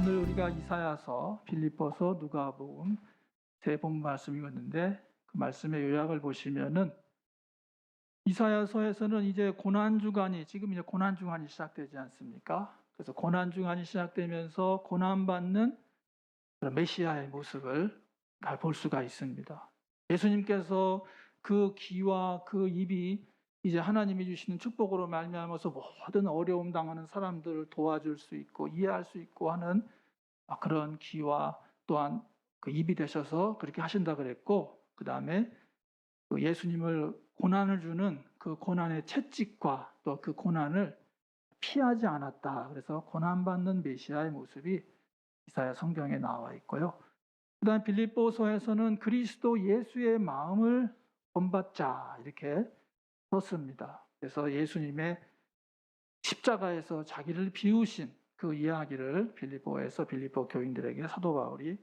오늘 우리가 이사야서, 빌립보서, 누가복음 세 본 말씀 읽었는데 그 말씀의 요약을 보시면은 이사야서에서는 이제 지금 이제 고난 주간이 시작되지 않습니까? 그래서 고난 주간이 시작되면서 고난받는 그런 메시아의 모습을 잘 볼 수가 있습니다. 예수님께서 그 귀와 그 입이 이제 하나님이 주시는 축복으로 말미암아서 모든 어려움 당하는 사람들을 도와줄 수 있고 이해할 수 있고 하는 그런 귀와 또한 그 입이 되셔서 그렇게 하신다 그랬고, 그 다음에 예수님을 고난을 주는 그 고난의 채찍과 또 그 고난을 피하지 않았다. 그래서 고난받는 메시아의 모습이 이사야 성경에 나와 있고요. 그 다음 빌립보서에서는 그리스도 예수의 마음을 본받자 이렇게 썼습니다. 그래서 예수님의 십자가에서 자기를 비우신 그 이야기를 빌립보 교인들에게 사도 바울이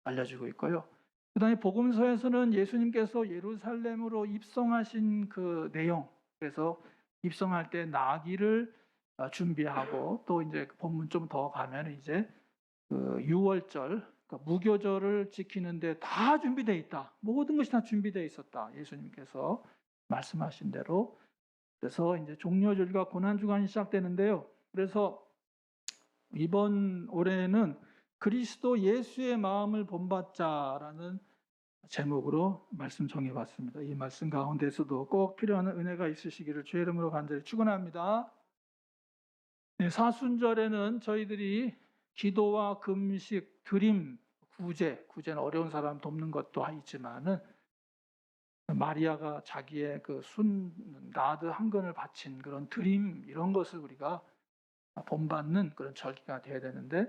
알려주고 있고요. 그 다음에 복음서에서는 예수님께서 예루살렘으로 입성하신 그 내용, 그래서 입성할 때 나귀를 준비하고 또 이제 본문 좀 더 가면 이제 그 유월절, 그러니까 무교절을 지키는데 다 준비되어 있다. 모든 것이 다 준비되어 있었다. 예수님께서 말씀하신 대로. 그래서 이제 종려주일과 고난주간이 시작되는데요. 그래서 이번 올해는 그리스도 예수의 마음을 본받자라는 제목으로 말씀 정해봤습니다. 이 말씀 가운데서도 꼭 필요한 은혜가 있으시기를 주의 이름으로 간절히 축원합니다. 네, 사순절에는 저희들이 기도와 금식, 드림, 구제는 어려운 사람 돕는 것도 있지만은 마리아가 자기의 그 나드 한 근을 바친 그런 드림 이런 것을 우리가 본받는 그런 절기가 되어야 되는데,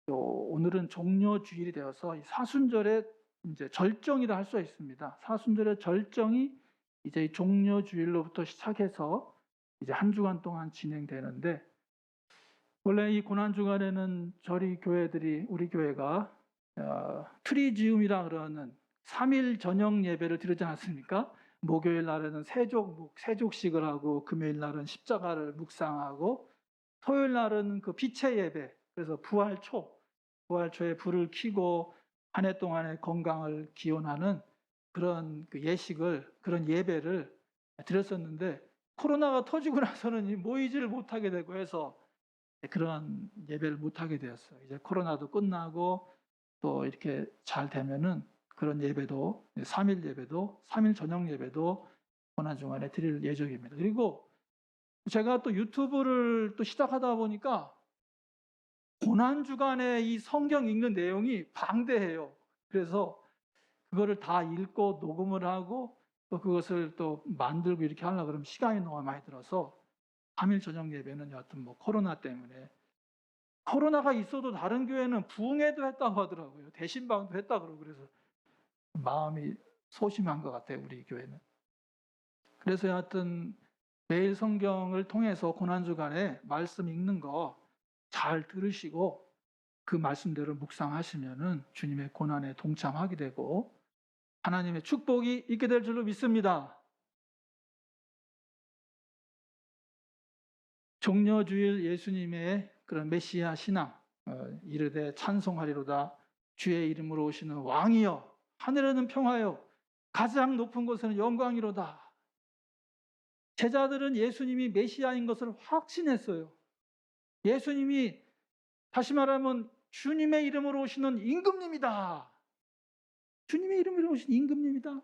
또 오늘은 종려주일이 되어서 이 사순절의 이제 절정이라 할 수 있습니다. 사순절의 절정이 이제 종려주일로부터 시작해서 이제 한 주간 동안 진행되는데, 원래 이 고난 주간에는 우리 교회가 트리지움이라 그러는 3일 저녁 예배를 드리지 않습니까? 목요일 날에는 세족식을 하고, 금요일 날은 십자가를 묵상하고, 토요일 날은 그 빛의 예배, 그래서 부활초에 불을 켜고 한 해 동안의 건강을 기원하는 그런 그런 예배를 드렸었는데, 코로나가 터지고 나서는 모이지를 못하게 되고 해서 그런 예배를 못하게 되었어요. 이제 코로나도 끝나고 또 이렇게 잘 되면은 그런 예배도 3일 저녁 예배도 고난 주간에 드릴 예정입니다. 그리고 제가 또 유튜브를 또 시작하다 보니까 고난 주간에 이 성경 읽는 내용이 방대해요. 그래서 그거를 다 읽고 녹음을 하고 또 그것을 또 만들고 이렇게 하려고 그러면 시간이 너무 많이 들어서 3일 저녁 예배는 여하튼 코로나 때문에, 코로나가 있어도 다른 교회는 부흥회도 했다고 하더라고요. 대신방도 했다 그러고, 그래서 마음이 소심한 것 같아요, 우리 교회는. 그래서 여하튼 매일 성경을 통해서 고난주간에 말씀 읽는 거 잘 들으시고 그 말씀대로 묵상하시면은 주님의 고난에 동참하게 되고 하나님의 축복이 있게 될 줄로 믿습니다. 종려주일 예수님의 그런 메시아 신앙, 이르되 찬송하리로다 주의 이름으로 오시는 왕이여, 하늘에는 평화여, 가장 높은 곳에는 영광이로다. 제자들은 예수님이 메시아인 것을 확신했어요. 예수님이, 다시 말하면 주님의 이름으로 오시는 임금님이다. 주님의 이름으로 오신 임금님이다.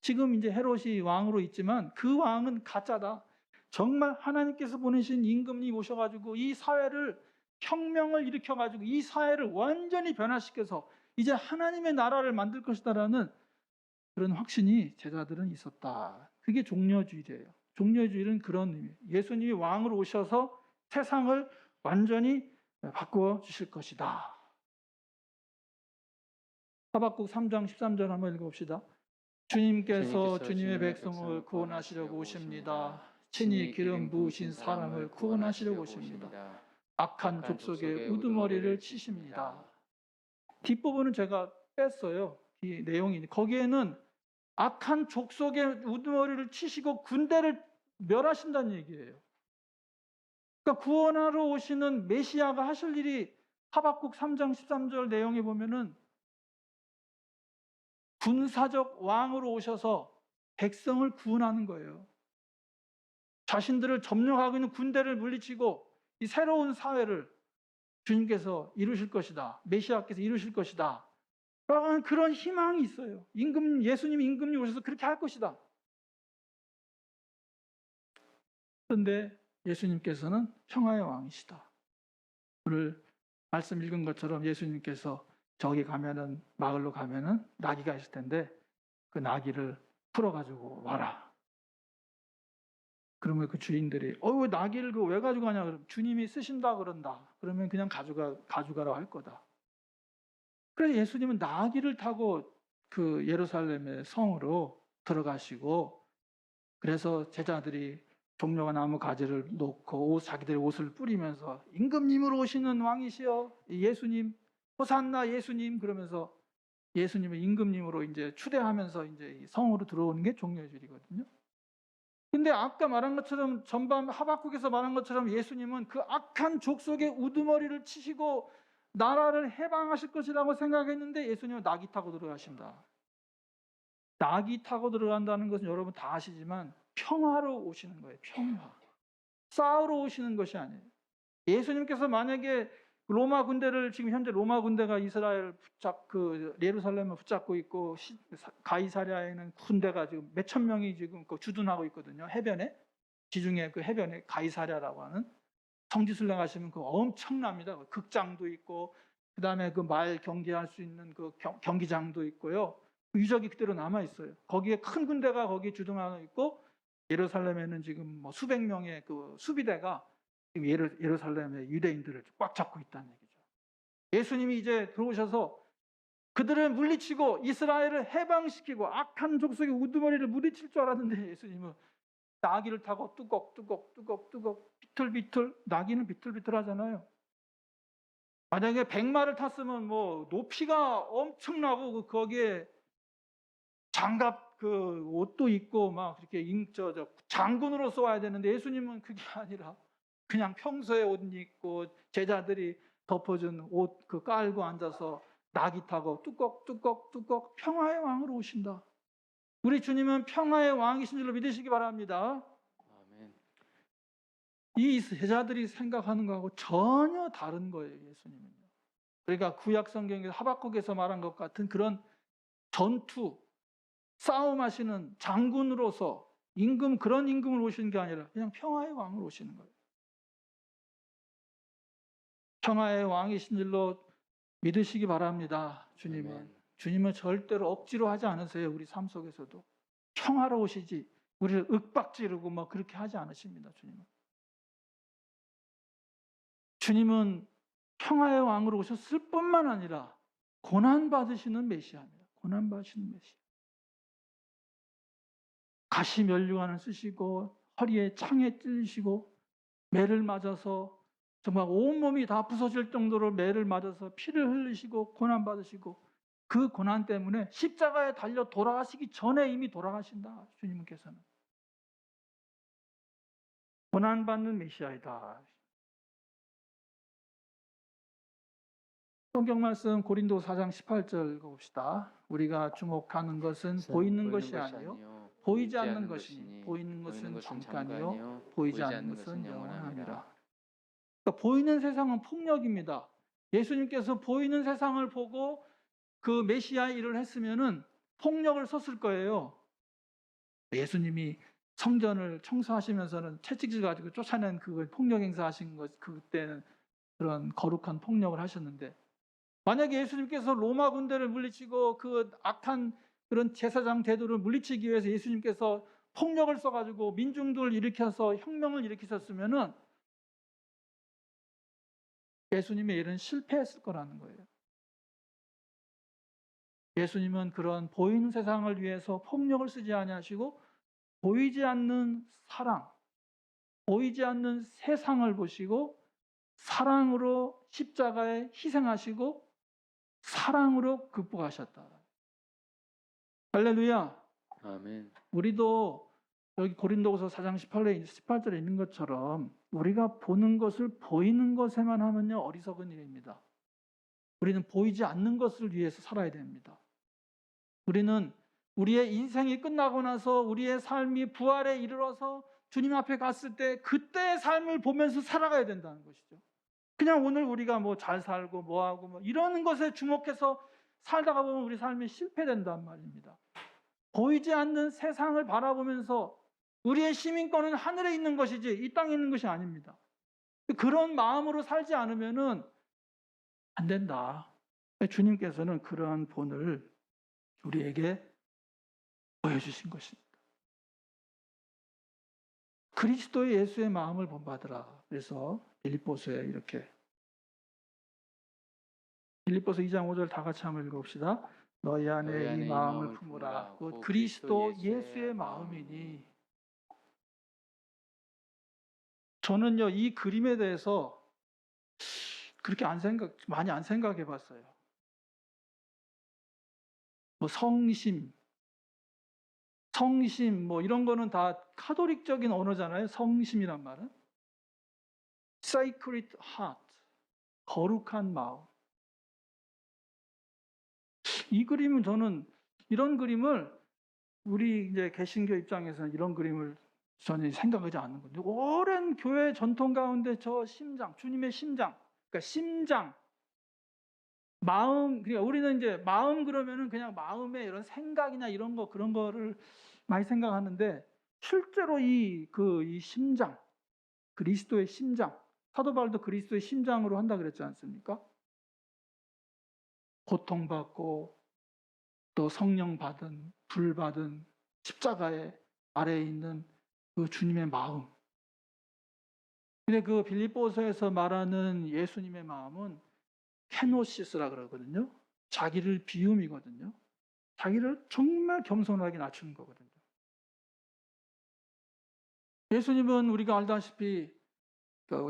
지금 이제 헤롯이 왕으로 있지만 그 왕은 가짜다. 정말 하나님께서 보내신 임금님 오셔가지고 이 사회를, 혁명을 일으켜가지고 이 사회를 완전히 변화시켜서 이제 하나님의 나라를 만들 것이다라는 그런 확신이 제자들은 있었다. 그게 종려주일이에요. 종려주일은 그런 의미. 예수님이 왕으로 오셔서 세상을 완전히 바꾸어 주실 것이다. 하박국 3장 13절 한번 읽어봅시다. 주님께서 주님의 백성을 구원하시려고 오십니다. 친히 기름 부으신 사람을 구원하시려고 오십니다. 악한 족속의 우두머리를 치십니다. 뒷부분은 제가 뺐어요. 이 내용이. 거기에는 악한 족속의 우두머리를 치시고 군대를 멸하신다는 얘기예요. 그러니까 구원하러 오시는 메시아가 하실 일이 하박국 3장 13절 내용에 보면은 군사적 왕으로 오셔서 백성을 구원하는 거예요. 자신들을 점령하고 있는 군대를 물리치고 이 새로운 사회를 주님께서 이루실 것이다. 메시아께서 이루실 것이다. 라는 그런 희망이 있어요. 예수님이 임금님 오셔서 그렇게 할 것이다. 그런데 예수님께서는 평화의 왕이시다. 오늘 말씀 읽은 것처럼 예수님께서 저기 가면은, 마을로 가면은 나귀가 있을 텐데 그 나귀를 풀어가지고 와라. 그러면 그 주인들이 왜 나귀를 왜 가지고 가냐? 그러면 주님이 쓰신다 그런다. 그러면 그냥 가져가라고 할 거다. 그래서 예수님은 나귀를 타고 그 예루살렘의 성으로 들어가시고, 그래서 제자들이 종려와 나무 가지를 놓고 자기들의 옷을 뿌리면서 임금님으로 오시는 왕이시여 예수님, 호산나 예수님, 그러면서 예수님을 임금님으로 이제 추대하면서 이제 성으로 들어오는 게 종려의 줄이거든요. 근데 아까 말한 것처럼, 전반 하박국에서 말한 것처럼 예수님은 그 악한 족속의 우두머리를 치시고 나라를 해방하실 것이라고 생각했는데 예수님은 나귀 타고 들어가신다. 나귀 타고 들어간다는 것은 여러분 다 아시지만 평화로 오시는 거예요. 평화. 싸우러 오시는 것이 아니에요. 예수님께서 만약에 로마 군대를, 지금 현재 로마 군대가 이스라엘 예루살렘을 붙잡고 있고 가이사랴에는 군대가 지금 몇천 명이 지금 주둔하고 있거든요. 해변에, 지중해 그 해변에 가이사랴라고 하는, 성지순례 가시면 그 엄청납니다. 극장도 있고 그다음에 그 말 경기할 수 있는 그 경기장도 있고요. 유적이 그대로 남아 있어요. 거기에 큰 군대가 거기에 주둔하고 있고, 예루살렘에는 지금 뭐 수백 명의 그 수비대가 지금 예루살렘의 유대인들을 꽉 잡고 있다는 얘기죠. 예수님이 이제 들어오셔서 그들을 물리치고 이스라엘을 해방시키고 악한 족속의 우두머리를 물리칠 줄 알았는데 예수님은 나귀를 타고 뚜걱 비틀비틀, 나귀는 비틀비틀하잖아요. 만약에 백마를 탔으면 뭐 높이가 엄청나고 거기에 장갑 그 옷도 입고 막 그렇게 장군으로 쏘아야 되는데 예수님은 그게 아니라 그냥 평소에 옷 입고 제자들이 덮어준 옷 그 깔고 앉아서 나귀 타고 뚜걱 평화의 왕으로 오신다. 우리 주님은 평화의 왕이신 줄로 믿으시기 바랍니다. 아멘. 이 제자들이 생각하는 거하고 전혀 다른 거예요, 예수님은요. 그러니까 구약 성경에서 하박국에서 말한 것 같은 그런 전투, 싸움하시는 장군으로서 그런 임금을 오시는 게 아니라 그냥 평화의 왕으로 오시는 거예요. 평화의 왕이신 줄로 믿으시기 바랍니다. 주님은. 아멘. 주님은 절대로 억지로 하지 않으세요. 우리 삶 속에서도. 평화로 오시지 우리를 윽박지르고 막 그렇게 하지 않으십니다. 주님은. 주님은 평화의 왕으로 오셨을 뿐만 아니라 고난받으시는 메시아입니다. 고난받으시는 메시아. 가시 면류관을 쓰시고 허리에 창에 찔리시고 매를 맞아서 정말 온몸이 다 부서질 정도로 매를 맞아서 피를 흘리시고 고난받으시고, 그 고난 때문에 십자가에 달려 돌아가시기 전에 이미 돌아가신다. 주님께서는. 고난받는 메시아이다. 성경 말씀 고린도 4장 18절 읽어봅시다. 우리가 주목하는 것은 보이는 것이 아니요 보이지 않는 것이니 보이는 것은 잠깐이요 보이지 않는 것은 영원함이라. 그러니까 보이는 세상은 폭력입니다. 예수님께서 보이는 세상을 보고 그 메시아의 일을 했으면은 폭력을 썼을 거예요. 예수님이 성전을 청소하시면서는 채찍질 가지고 쫓아낸 그 폭력 행사하신 것, 그때는 그런 거룩한 폭력을 하셨는데, 만약에 예수님께서 로마 군대를 물리치고 그 악한 그런 제사장 대도를 물리치기 위해서 예수님께서 폭력을 써가지고 민중들을 일으켜서 혁명을 일으키셨으면은 예수님의 일은 실패했을 거라는 거예요. 예수님은 그런 보이는 세상을 위해서 폭력을 쓰지 아니하시고 보이지 않는 사랑, 보이지 않는 세상을 보시고 사랑으로 십자가에 희생하시고 사랑으로 극복하셨다. 할렐루야. 아멘. 우리도 여기 고린도후서 4장 18절에 있는 것처럼 우리가 보는 것을 보이는 것에만 하면요 어리석은 일입니다. 우리는 보이지 않는 것을 위해서 살아야 됩니다. 우리는 우리의 인생이 끝나고 나서 우리의 삶이 부활에 이르러서 주님 앞에 갔을 때 그때의 삶을 보면서 살아가야 된다는 것이죠. 그냥 오늘 우리가 뭐 잘 살고 뭐하고 뭐 이런 것에 주목해서 살다가 보면 우리 삶이 실패된단 말입니다. 보이지 않는 세상을 바라보면서 우리의 시민권은 하늘에 있는 것이지 이 땅에 있는 것이 아닙니다. 그런 마음으로 살지 않으면은 안 된다. 주님께서는 그러한 본을 우리에게 보여주신 것입니다. 그리스도의 예수의 마음을 본받으라. 그래서 빌립보서에 이렇게 빌립보서 2장 5절 다 같이 한번 읽어봅시다. 너희 안에 이 마음을 품으라. 곧 그리스도 예수의 마음이니. 저는요 이 그림에 대해서 그렇게 많이 안 생각해 봤어요. 뭐 성심 뭐 이런 거는 다 카톨릭적인 언어잖아요. 성심이란 말은. Sacred heart. 거룩한 마음. 이 그림은 저는 이런 그림을 우리 이제 개신교 입장에서는 이런 그림을 전혀 생각하지 않는 건데 오랜 교회 전통 가운데 저 심장, 주님의 심장, 그러니까 심장, 마음, 그러니까 우리는 이제 마음 그러면은 그냥 마음의 이런 생각이나 이런 거 그런 거를 많이 생각하는데 실제로 이 심장, 그리스도의 심장, 사도 바울도 그리스도의 심장으로 한다 그랬지 않습니까? 고통받고 또 성령 받은, 불 받은 십자가의 아래에 있는 그 주님의 마음. 근데 그 빌립보서에서 말하는 예수님의 마음은 케노시스라 그러거든요. 자기를 비움이거든요. 자기를 정말 겸손하게 낮추는 거거든요. 예수님은 우리가 알다시피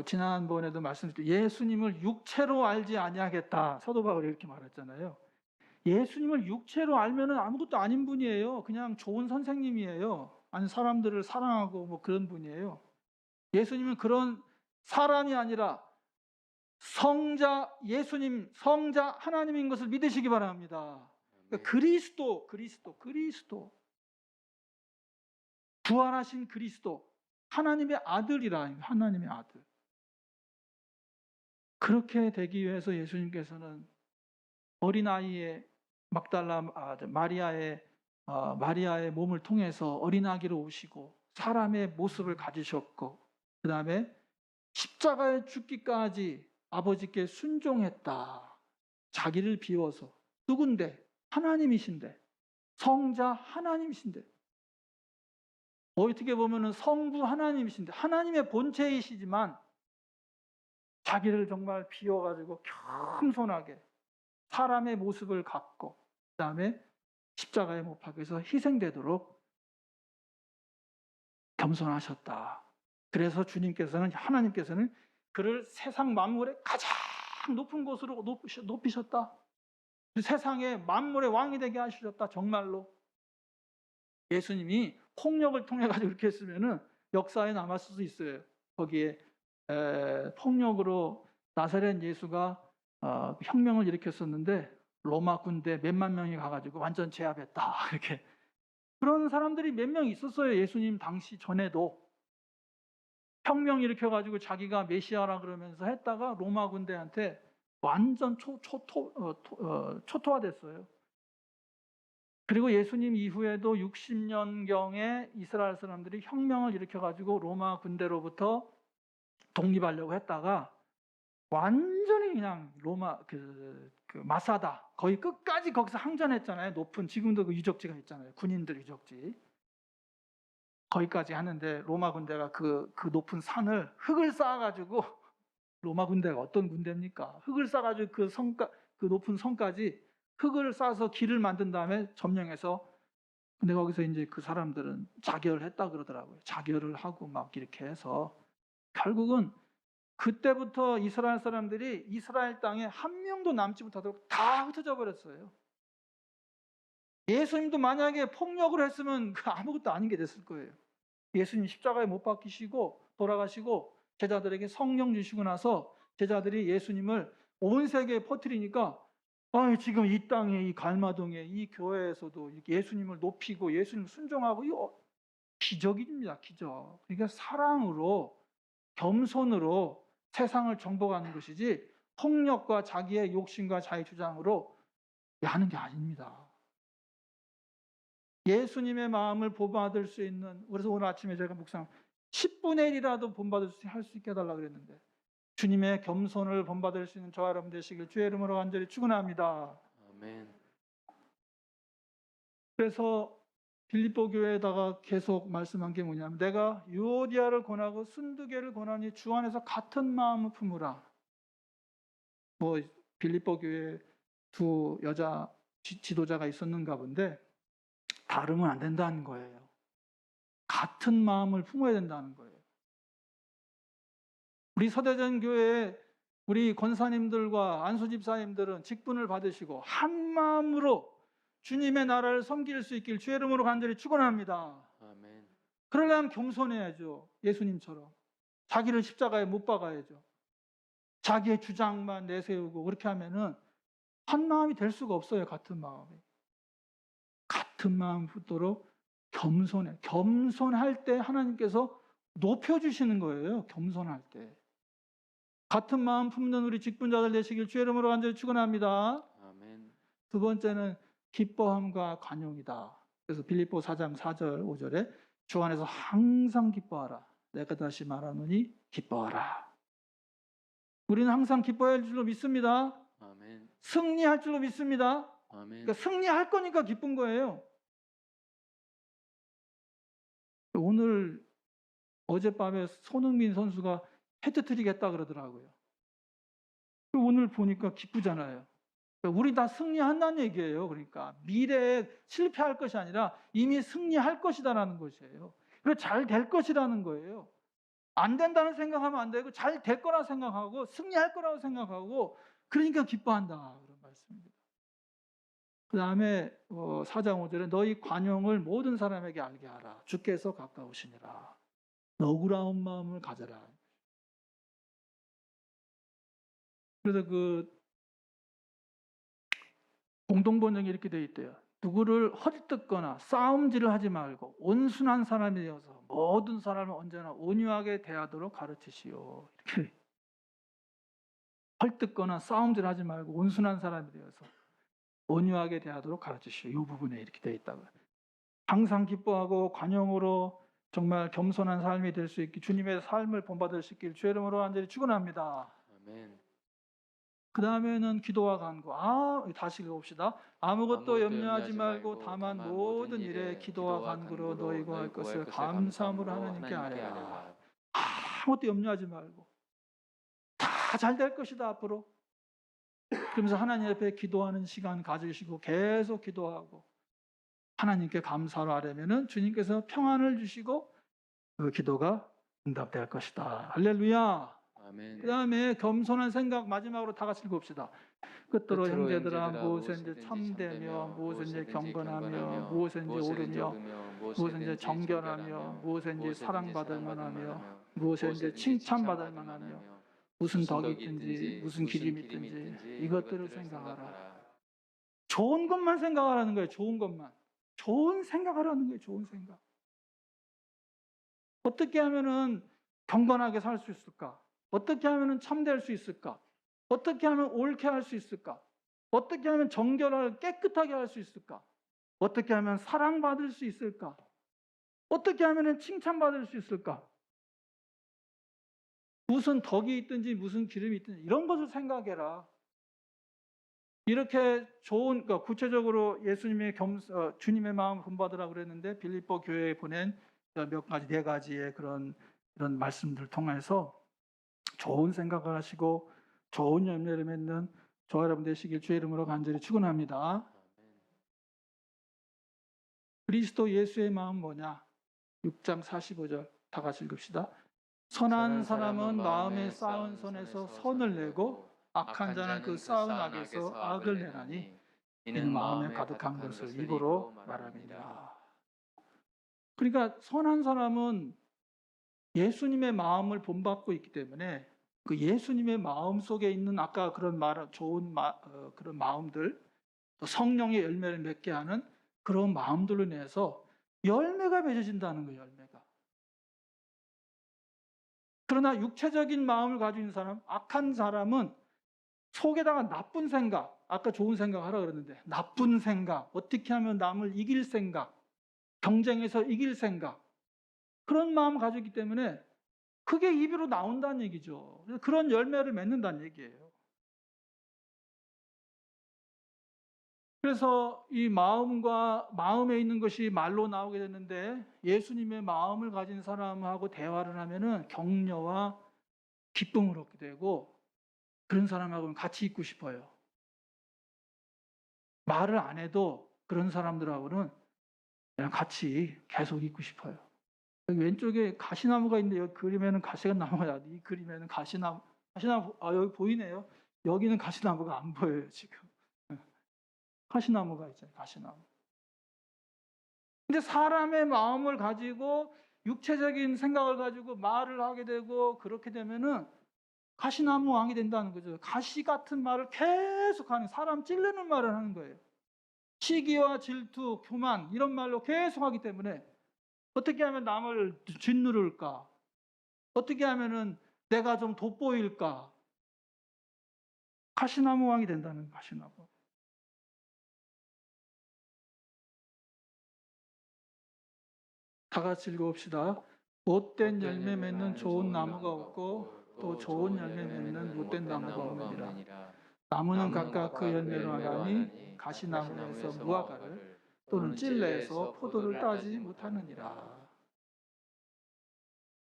지난번에도 말씀드렸죠. 예수님을 육체로 알지 아니하겠다. 사도 바울이 이렇게 말했잖아요. 예수님을 육체로 알면은 아무것도 아닌 분이에요. 그냥 좋은 선생님이에요. 아니 사람들을 사랑하고 뭐 그런 분이에요. 예수님은 그런 사람이 아니라 성자 예수님, 성자 하나님인 것을 믿으시기 바랍니다. 그러니까 그리스도 부활하신 그리스도 하나님의 아들이라. 하나님의 아들. 그렇게 되기 위해서 예수님께서는 어린아이의 마리아의 몸을 통해서 어린아기로 오시고 사람의 모습을 가지셨고 그 다음에 십자가에 죽기까지 아버지께 순종했다. 자기를 비워서. 누군데? 하나님이신데. 성자 하나님이신데. 어떻게 보면 성부 하나님이신데 하나님의 본체이시지만 자기를 정말 비워가지고 겸손하게 사람의 모습을 갖고 그 다음에 십자가에 못 박혀서 희생되도록 겸손하셨다. 그래서 하나님께서는 그를 세상 만물의 가장 높은 곳으로 높이셨다. 세상의 만물의 왕이 되게 하셨다. 정말로 예수님이 폭력을 통해 가지고 이렇게 했으면은 역사에 남았을 수 있어요. 거기에 폭력으로 나사렛 예수가 혁명을 일으켰었는데 로마 군대 몇만 명이 가가지고 완전 제압했다. 이렇게 그런 사람들이 몇 명 있었어요. 예수님 당시 전에도 혁명 일으켜가지고 자기가 메시아라 그러면서 했다가 로마 군대한테 완전 초토화됐어요. 그리고 예수님 이후에도 60년경에 이스라엘 사람들이 혁명을 일으켜가지고 로마 군대로부터 독립하려고 했다가 완전히 그냥 로마 그 마사다 거의 끝까지 거기서 항전했잖아요. 높은 지금도 그 유적지가 있잖아요. 군인들 유적지 거기까지 하는데 로마 군대가 그 높은 산을 흙을 쌓아가지고 로마 군대가 어떤 군대입니까? 흙을 쌓아가지고 그 높은 성까지 흙을 쌓아서 길을 만든 다음에 점령해서 근데 거기서 이제 그 사람들은 자결을 했다 그러더라고요. 자결을 하고 막 이렇게 해서 결국은 그때부터 이스라엘 사람들이 이스라엘 땅에 한 명도 남지 못하도록 다 흩어져 버렸어요. 예수님도 만약에 폭력을 했으면 아무것도 아닌 게 됐을 거예요. 예수님 십자가에 못 박히시고 돌아가시고 제자들에게 성령 주시고 나서 제자들이 예수님을 온 세계에 퍼뜨리니까 지금 이 땅에 이 갈마동에 이 교회에서도 이렇게 예수님을 높이고 예수님을 순종하고 이거 기적입니다. 기적. 그러니까 사랑으로 겸손으로 세상을 정복하는 것이지 폭력과 자기의 욕심과 자기 주장으로 하는 게 아닙니다. 예수님의 마음을 본받을 수 있는, 그래서 오늘 아침에 제가 묵상 10분의 1이라도 본받을 수 할 수 있게 해달라 그랬는데 주님의 겸손을 본받을 수 있는 저와 여러분 되시길 주의 이름으로 간절히 축원합니다. 아멘. 그래서 빌립보 교회에다가 계속 말씀한 게 뭐냐면 내가 유오디아를 권하고 순두개를 권하니 주 안에서 같은 마음을 품으라. 빌립보 교회 두 여자 지도자가 있었는가 본데 다르면 안 된다는 거예요. 같은 마음을 품어야 된다는 거예요. 우리 서대전 교회에 우리 권사님들과 안수 집사님들은 직분을 받으시고 한 마음으로 주님의 나라를 섬길 수 있길 주의 이름으로 간절히 축원합니다. 아멘. 그러려면 겸손해야죠. 예수님처럼 자기를 십자가에 못 박아야죠. 자기의 주장만 내세우고 그렇게 하면은 한 마음이 될 수가 없어요. 같은 마음이. 같은 마음 붙도록 겸손해. 겸손할 때 하나님께서 높여주시는 거예요. 겸손할 때. 같은 마음 품는 우리 직분자들 되시길 주의 이름으로 간절히 축원합니다. 아멘. 두 번째는 기뻐함과 관용이다. 그래서 빌립보 4장 4절 5절에 주 안에서 항상 기뻐하라. 내가 다시 말하노니 기뻐하라. 우리는 항상 기뻐해야 할 줄로 믿습니다. 아멘. 승리할 줄로 믿습니다. 아멘. 그러니까 승리할 거니까 기쁜 거예요. 오늘 어젯밤에 손흥민 선수가 헤트트릭 했다 그러더라고요. 오늘 보니까 기쁘잖아요. 우리 다 승리한다는 얘기예요. 그러니까 미래에 실패할 것이 아니라 이미 승리할 것이다라는 것이에요. 그래서 잘 될 것이라는 거예요. 안 된다는 생각하면 안 되고 잘 될 거라 생각하고 승리할 거라고 생각하고 그러니까 기뻐한다 그런 말씀입니다. 그 다음에 4장 5절에 너희 관용을 모든 사람에게 알게 하라. 주께서 가까우시니라. 너그러운 마음을 가져라. 그래서 공동번역이 이렇게 되어 있대요. 누구를 헐뜯거나 싸움질을 하지 말고 온순한 사람이 되어서 모든 사람을 언제나 온유하게 대하도록 가르치시오. 이렇게 헐뜯거나 싸움질하지 말고 온순한 사람이 되어서 온유하게 대하도록 가르치시오. 이 부분에 이렇게 되어 있다고요. 항상 기뻐하고 관용으로 정말 겸손한 삶이 될 수 있기 주님의 삶을 본받을 수 있길 주의 이름으로 간절히 축원합니다. 아멘. 그 다음에는 기도와 간구. 다시 읽어봅시다. 아무것도 염려하지 말고 다만 모든 일에 기도와 간구로 너희가 할 것을 감사함으로 하나님께 아뢰라. 아무것도 염려하지 말고 다 잘 될 것이다 앞으로. 그러면서 하나님 앞에 기도하는 시간 가지시고 계속 기도하고 하나님께 감사로 하려면은 주님께서 평안을 주시고 그 기도가 응답될 것이다. 할렐루야. 아멘. 그 다음에 겸손한 생각 마지막으로 다 같이 읽읍시다. 끝으로 형제들아 무엇인지 참되며 무엇인지 경건하며 무엇인지 옳으며 무엇인지 정결하며 무엇인지 사랑받을 만하며 무엇인지 칭찬받을 만하며 무슨 덕이 있든지 무슨 기림이 있든지 이것들을 생각하라. 좋은 것만 생각하라는 거예요. 좋은 것만. 좋은 생각하라는 거예요. 좋은 생각. 어떻게 하면은 경건하게 살 수 있을까? 어떻게 하면 참될 수 있을까? 어떻게 하면 옳게 할 수 있을까? 어떻게 하면 정결하게 깨끗하게 할 수 있을까? 어떻게 하면 사랑받을 수 있을까? 어떻게 하면 칭찬받을 수 있을까? 무슨 덕이 있든지 무슨 기름이 있든지 이런 것을 생각해라. 이렇게 좋은, 그러니까 구체적으로 예수님의 주님의 마음을 본받으라고 그랬는데 빌립보 교회에 보낸 몇 가지, 네 가지의 이런 말씀들을 통해서 좋은 생각을 하시고 좋은 염려를 맺는 저와 여러분 되시길 주의 이름으로 간절히 축원합니다. 그리스도 예수의 마음 뭐냐? 6장 45절 다 같이 읽읍시다. 선한 사람은 마음에 쌓은 선에서 선을 내고 악한 자는 그 쌓은 악에서 악을 내나니 이는 마음에 가득한 것을 입으로 말합니다. 그러니까 선한 사람은 예수님의 마음을 본받고 있기 때문에 그 예수님의 마음 속에 있는 아까 그런 좋은 그런 마음들, 또 성령의 열매를 맺게 하는 그런 마음들로 인해서 열매가 맺어진다는 거예요. 열매가. 그러나 육체적인 마음을 가지고 있는 사람, 악한 사람은 속에다가 나쁜 생각, 아까 좋은 생각 하라 그랬는데 나쁜 생각, 어떻게 하면 남을 이길 생각, 경쟁에서 이길 생각, 그런 마음을 가지고 있기 때문에 그게 입으로 나온다는 얘기죠. 그런 열매를 맺는다는 얘기예요. 그래서 이 마음에 있는 것이 말로 나오게 되는데 예수님의 마음을 가진 사람하고 대화를 하면은 격려와 기쁨을 얻게 되고 그런 사람하고는 같이 있고 싶어요. 말을 안 해도 그런 사람들하고는 그냥 같이 계속 있고 싶어요. 여기 왼쪽에 가시나무가 있는데 여기 그림에는 가시나무가 이 그림에는 가시나무 여기 보이네요. 여기는 가시나무가 안 보여요 지금. 가시나무가 있잖아요. 가시나무. 근데 사람의 마음을 가지고 육체적인 생각을 가지고 말을 하게 되고 그렇게 되면은 가시나무 왕이 된다는 거죠. 가시 같은 말을 계속하는 사람 찌르는 말을 하는 거예요. 시기와 질투, 교만 이런 말로 계속 하기 때문에 어떻게 하면 남을 짓누를까? 어떻게 하면은 내가 좀 돋보일까? 가시나무 왕이 된다는 가시나무. 다 같이 읽어봅시다. 못된 열매 맺는 좋은 나무가 없고 또 좋은 열매 맺는 못된 나무가 없느니라. 나무는 각각 그 열매로 하나니 가시나무에서 무화과를 또는 찔레에서 포도를 따지 못하느니라.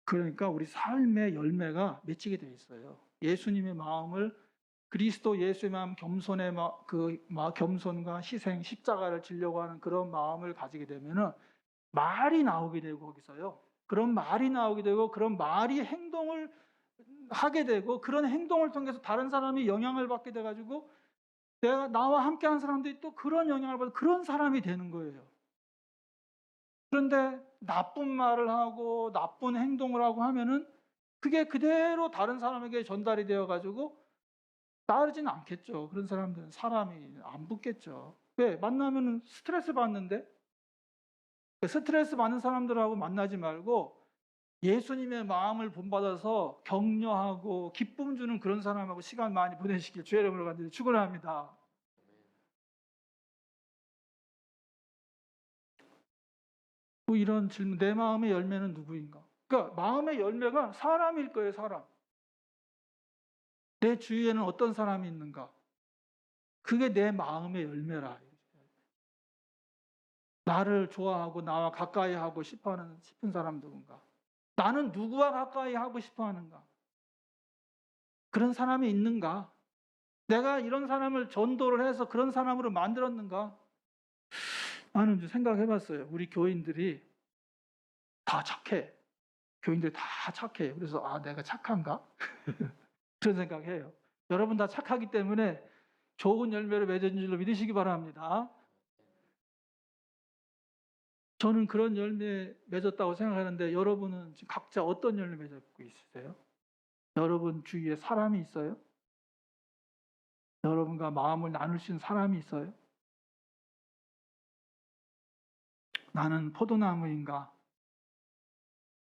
그러니까 우리 삶의 열매가 맺히게 돼 있어요. 예수님의 마음을 그리스도 예수의 마음 겸손과 희생 십자가를 지려고 하는 그런 마음을 가지게 되면은 말이 나오게 되고 거기서요. 그런 말이 나오게 되고 그런 말이 행동을 하게 되고 그런 행동을 통해서 다른 사람이 영향을 받게 돼 가지고 나와 함께하는 사람들이 또 그런 영향을 받고 그런 사람이 되는 거예요. 그런데 나쁜 말을 하고 나쁜 행동을 하고 하면은 그게 그대로 다른 사람에게 전달이 되어 가지고 따르지는 않겠죠. 그런 사람들은 사람이 안 붙겠죠. 왜? 만나면은 스트레스 받는데 스트레스 받는 사람들하고 만나지 말고 예수님의 마음을 본받아서 격려하고 기쁨 주는 그런 사람하고 시간 많이 보내시길 주의 이름으로 간절히 축원합니다. 뭐 이런 질문, 내 마음의 열매는 누구인가? 그러니까 마음의 열매가 사람일 거예요, 사람. 내 주위에는 어떤 사람이 있는가? 그게 내 마음의 열매라. 나를 좋아하고 나와 가까이 하고 싶은 사람 누군가? 나는 누구와 가까이 하고 싶어 하는가? 그런 사람이 있는가? 내가 이런 사람을 전도를 해서 그런 사람으로 만들었는가? 나는 좀 생각해 봤어요. 우리 교인들이 다 착해. 교인들이 다 착해. 그래서 내가 착한가? 그런 생각해요. 여러분 다 착하기 때문에 좋은 열매를 맺은 줄로 믿으시기 바랍니다. 저는 그런 열매 맺었다고 생각하는데 여러분은 지금 각자 어떤 열매 맺고 있으세요? 여러분 주위에 사람이 있어요? 여러분과 마음을 나눌 수 있는 사람이 있어요? 나는 포도나무인가?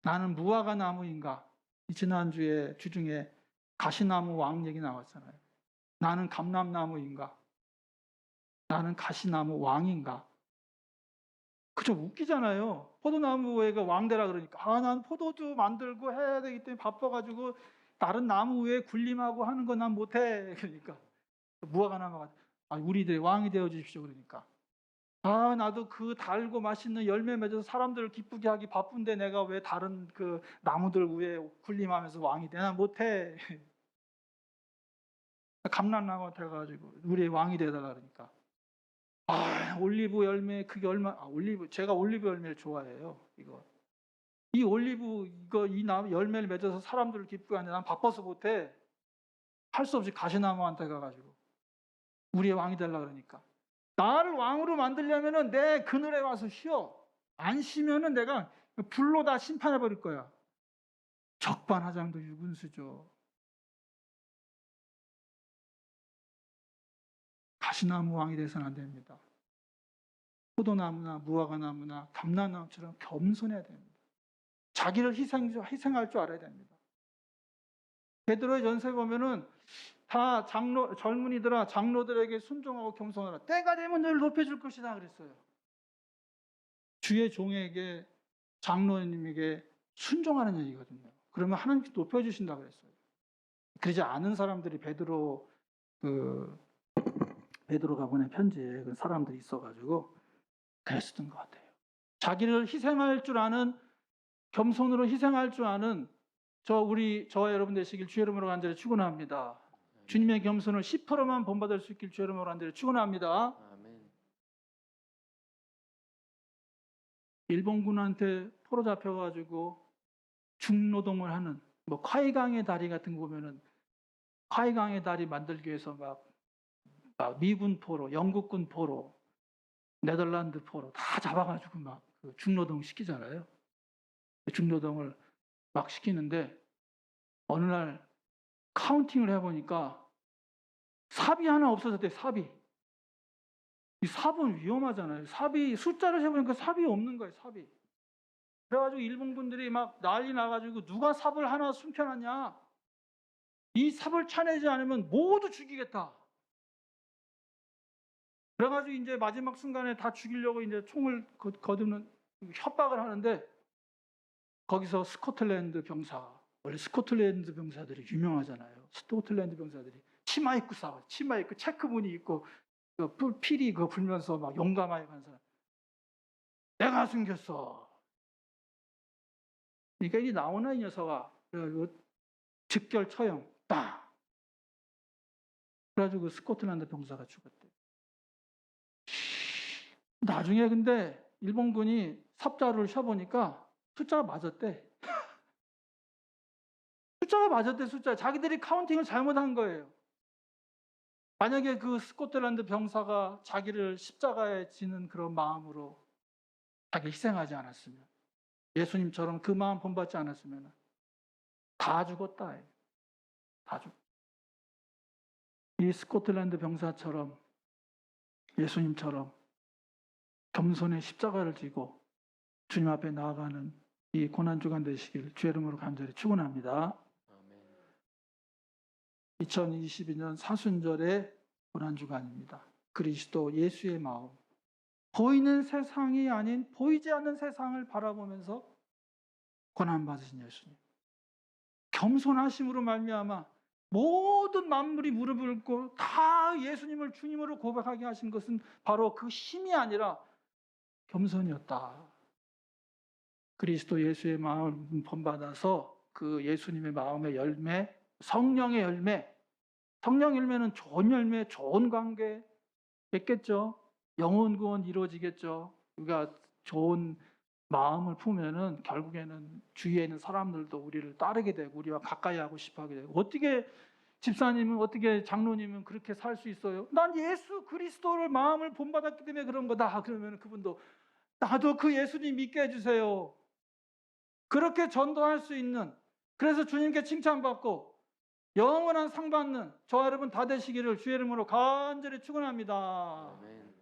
나는 무화과 나무인가? 지난주에 주중에 가시나무 왕 얘기 나왔잖아요. 나는 감람나무인가? 나는 가시나무 왕인가? 그죠? 웃기잖아요. 포도나무가 왕대라 그러니까 난 포도주 만들고 해야 되기 때문에 바빠가지고 다른 나무 위에 군림하고 하는 건 난 못해. 그러니까 무화과 나무가 우리들의 왕이 되어 주십시오. 그러니까 나도 그 달고 맛있는 열매 맺어서 사람들을 기쁘게 하기 바쁜데 내가 왜 다른 그 나무들 위에 군림하면서 왕이 돼? 난 못해. 감람나무가 돼가지고 우리의 왕이 되달라 그러니까 올리브 열매 그게 제가 올리브 열매를 좋아해요. 이 올리브 이 나무 열매를 맺어서 사람들을 기쁘게 하는데 난 바빠서 못해. 할 수 없이 가시나무한테 가가지고 우리의 왕이 되려 그러니까 나를 왕으로 만들려면은 내 그늘에 와서 쉬어. 안 쉬면은 내가 불로 다 심판해 버릴 거야. 적반하장도 유분수죠. 가시나무 왕이 돼서는 안 됩니다. 포도나무나 무화과나무나 감람나무처럼 겸손해야 됩니다. 자기를 희생할 줄 알아야 됩니다. 베드로의 전서에 보면은 다 젊은이들아 장로들에게 순종하고 겸손하라. 때가 되면 너를 높여줄 것이다 그랬어요. 주의 종에게 장로님에게 순종하는 얘기거든요. 그러면 하나님께 높여주신다 그랬어요. 그러지 않은 사람들이 베드로가 보낸 편지에 그 사람들이 있어가지고 그랬었던 것 같아요. 자기를 희생할 줄 아는, 겸손으로 희생할 줄 아는 저와 여러분 되시길 주의 이름으로 간절히 축원합니다. 주님의 겸손을 10%만 본받을 수 있길 주의 이름으로 간절히 축원합니다. 일본군한테 포로 잡혀가지고 중노동을 하는 콰이강의 다리 같은 거 보면은 콰이강의 다리 만들기 위해서 막 미군 포로, 영국군 포로, 네덜란드 포로 다 잡아가지고 막 중노동 시키잖아요. 중노동을 막 시키는데 어느 날 카운팅을 해보니까 삽이 하나 없어졌대요. 삽이. 이 삽은 위험하잖아요. 삽이 숫자를 세보니까 삽이 없는 거예요. 삽이. 그래가지고 일본군들이 막 난리 나가지고 누가 삽을 하나 숨겨놨냐? 이 삽을 차내지 않으면 모두 죽이겠다. 그래가지고 이제 마지막 순간에 다 죽이려고 이제 총을 거두는 협박을 하는데 거기서 스코틀랜드 병사, 원래 스코틀랜드 병사들이 유명하잖아요. 스코틀랜드 병사들이 치마 입고 싸워요. 치마 입고 체크무늬 입고 필이 불면서 막 용감하게 가는 사람. 내가 숨겼어. 그러니까 이 나오나 이 녀석아. 그래가지고 즉결 처형 딱. 그래가지고 스코틀랜드 병사가 죽었대. 나중에 근데 일본군이 삽자루를 셔보니까 숫자가 맞았대. 숫자가 맞았대. 숫자. 자기들이 카운팅을 잘못한 거예요. 만약에 그 스코틀랜드 병사가 자기를 십자가에 지는 그런 마음으로 자기 희생하지 않았으면, 예수님처럼 그 마음 본받지 않았으면 다 죽었다. 다 죽. 이 스코틀랜드 병사처럼 예수님처럼 겸손의 십자가를 지고 주님 앞에 나아가는 이 고난주간 되시길 주의 이름으로 간절히 축원합니다. 2022년 사순절의 고난주간입니다. 그리스도 예수의 마음, 보이는 세상이 아닌 보이지 않는 세상을 바라보면서 고난받으신 예수님, 겸손하심으로 말미암아 모든 만물이 무릎을 꿇고 다 예수님을 주님으로 고백하게 하신 것은 바로 그 힘이 아니라 겸손이었다. 그리스도 예수의 마음을 본받아서 그 예수님의 마음의 열매, 성령의 열매, 성령 열매는 좋은 열매, 좋은 관계겠죠. 영혼 구원 이루어지겠죠. 우리가 좋은 마음을 품으면은 결국에는 주위에 있는 사람들도 우리를 따르게 되고 우리와 가까이 하고 싶어 하게 되고, 어떻게 집사님은, 어떻게 장로님은 그렇게 살 수 있어요? 난 예수 그리스도를 마음을 본받았기 때문에 그런 거다. 그러면 그분도 나도 그 예수님 믿게 해주세요. 그렇게 전도할 수 있는, 그래서 주님께 칭찬받고 영원한 상 받는 저와 여러분 다 되시기를 주의 이름으로 간절히 축원합니다. 아멘.